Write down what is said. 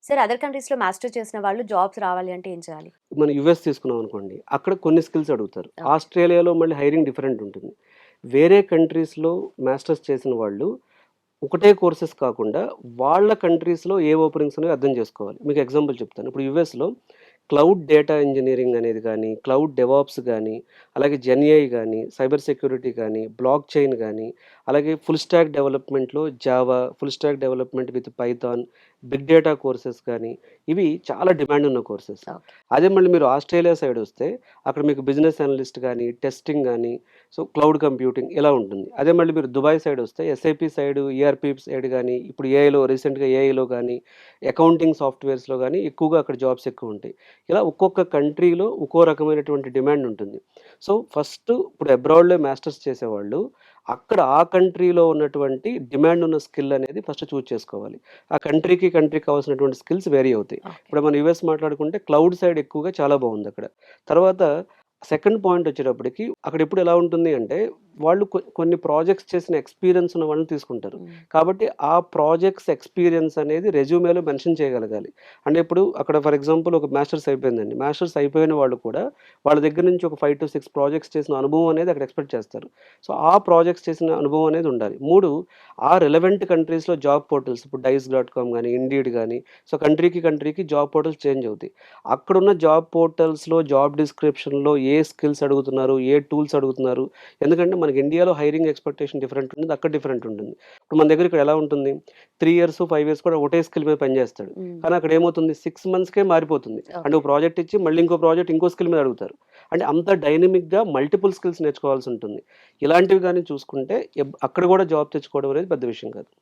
Sir other కంట్రీస్‌లో master చేసిన వాళ్ళు జాబ్స్ రావాలి అంటే ఏం చేయాలి? మనం యూఎస్ తీసుకున్నాం అనుకోండి. అక్కడ కొన్ని స్కిల్స్ అడుగుతారు. ఓకే. ఆస్ట్రేలియాలో మళ్ళీ హైరింగ్ డిఫరెంట్ ఉంటుంది. వేరే కంట్రీస్‌లో మాస్టర్స్ చేసిన వాళ్ళు ఒకటే కోర్సెస్ కాకుండా వాళ్ళ కంట్రీస్‌లో ఏ ఓపెనింగ్స్ ఉన్నాయో అర్థం చేసుకోవాలి. మీకు ఎగ్జాంపుల్ చెప్తాను. ఇప్పుడు యూఎస్‌లో క్లౌడ్ డేటా ఇంజినీరింగ్ అనేది గానీ, క్లౌడ్ డెవాప్స్ గానీ, అలాగే జెన్‌ఏఐ గానీ, సైబర్ సెక్యూరిటీ గానీ, బ్లాక్ చైన్ గానీ, అలాగే ఫుల్ స్టాక్ డెవలప్‌మెంట్‌లో Java, full stack development with Python, big data courses కానీ, ఇవి చాలా డిమాండ్ ఉన్న కోర్సెస్. ఓకే. అదే మళ్ళీ మీరు ఆస్ట్రేలియా సైడ్ వస్తే అక్కడ మీకు బిజినెస్ అనలిస్ట్ గానీ, టెస్టింగ్ గానీ, సో క్లౌడ్ కంప్యూటింగ్ ఇలా ఉంటుంది. అదే మళ్ళీ మీరు దుబాయ్ సైడ్ వస్తే ఎస్ఐపి సైడ్, ఈఆర్‌పి సైడ్ గానీ, ఇప్పుడు ఏఐలో రీసెంట్‌గా ఏఐలో గానీ, అకౌంటింగ్ సాఫ్ట్‌వేర్స్‌లో గానీ ఎక్కువగా అక్కడ జాబ్స్ ఎక్కువుంటాయి. ఇలా ఒక్కొక్క కంట్రీలో ఒక్కో రకమైనటువంటి డిమాండ్ ఉంటుంది. సో, ఫస్ట్ ఇప్పుడు అబ్రాడ్‌లో మాస్టర్స్ చేసేవాళ్ళు అక్కడ ఆ కంట్రీలో ఉన్నటువంటి డిమాండ్ ఉన్న స్కిల్ అనేది ఫస్ట్ చూజ్ చేసుకోవాలి. ఆ కంట్రీకి కావాల్సినటువంటి స్కిల్స్ వేరీ అవుతాయి. ఓకే. ఇప్పుడు మనం యూఎస్ మాట్లాడుకుంటే క్లౌడ్ సైడ్ ఎక్కువగా చాలా బావుందక్కడ. తర్వాత సెకండ్ పాయింట్ వచ్చేటప్పటికి అక్కడ ఎప్పుడు ఎలా ఉంటుంది అంటే వాళ్ళు కొన్ని ప్రాజెక్ట్స్ చేసిన ఎక్స్‌పీరియన్స్ ఉన్న వాళ్ళని తీసుకుంటారు. హ్మ్. కాబట్టి ఆ ప్రాజెక్ట్స్ ఎక్స్‌పీరియన్స్ అనేది రెజ్యూమేలో మెన్షన్ చేయగలగాలి. అంటే ఇప్పుడు అక్కడ ఫర్ ఎగ్జాంపుల్ ఒక మాస్టర్స్ అయిపోయిందండి. మాస్టర్స్ అయిపోయిన వాళ్ళు కూడా వాళ్ళ దగ్గర నుంచి ఒక 5-6 ప్రాజెక్ట్స్ చేసిన అనుభవం అనేది అక్కడ ఎక్స్‌పెక్ట్ చేస్తారు. సో, ఆ ప్రాజెక్ట్స్ చేసిన అనుభవం అనేది ఉండాలి. 3 ఆ రిలవెంట్ కంట్రీస్‌లో జాబ్ పోర్టల్స్ ఇప్పుడు డైస్.కామ్ గాని, ఇండీడ్ గాని, సో, కంట్రీకి జాబ్ పోర్టల్స్ చేంజ్ అవుతాయి. అక్కడున్న జాబ్ పోర్టల్స్‌లో జాబ్ డిస్క్రిప్షన్‌లో ఏ స్కిల్స్ అడుగుతున్నారు, ఏ టూల్స్ అడుగుతున్నారు. ఎందుకంటే మనకి ఇండియాలో హైరింగ్ ఎక్స్‌పెక్టేషన్ డిఫరెంట్ ఉంటుంది. అక్కడ డిఫరెంట్ ఉంటుంది. ఇప్పుడు మన దగ్గర ఇక్కడ ఎలా ఉంటుంది? 3 ఇయర్స్, 5 ఇయర్స్ కూడా ఒకటే స్కిల్ మీద పనిచేస్తాడు. హ్మ్. కానీ అక్కడ ఏమవుతుంది 6 మంత్స్‌కే మారిపోతుంది. అంటే ఓకే. ఒక ప్రాజెక్ట్ ఇచ్చి మళ్ళీ ఇంకో ప్రాజెక్ట్ ఇంకో స్కిల్ మీద అడుగుతారు. అంటే అంత డైనమిక్‌గా మల్టిపుల్ స్కిల్స్ నేర్చుకోవాల్సి ఉంటుంది. ఇలాంటివి గాని చూసుకుంటే అక్కడ కూడా జాబ్ తెచ్చుకోవడం అనేది పెద్ద విషయం కాదు.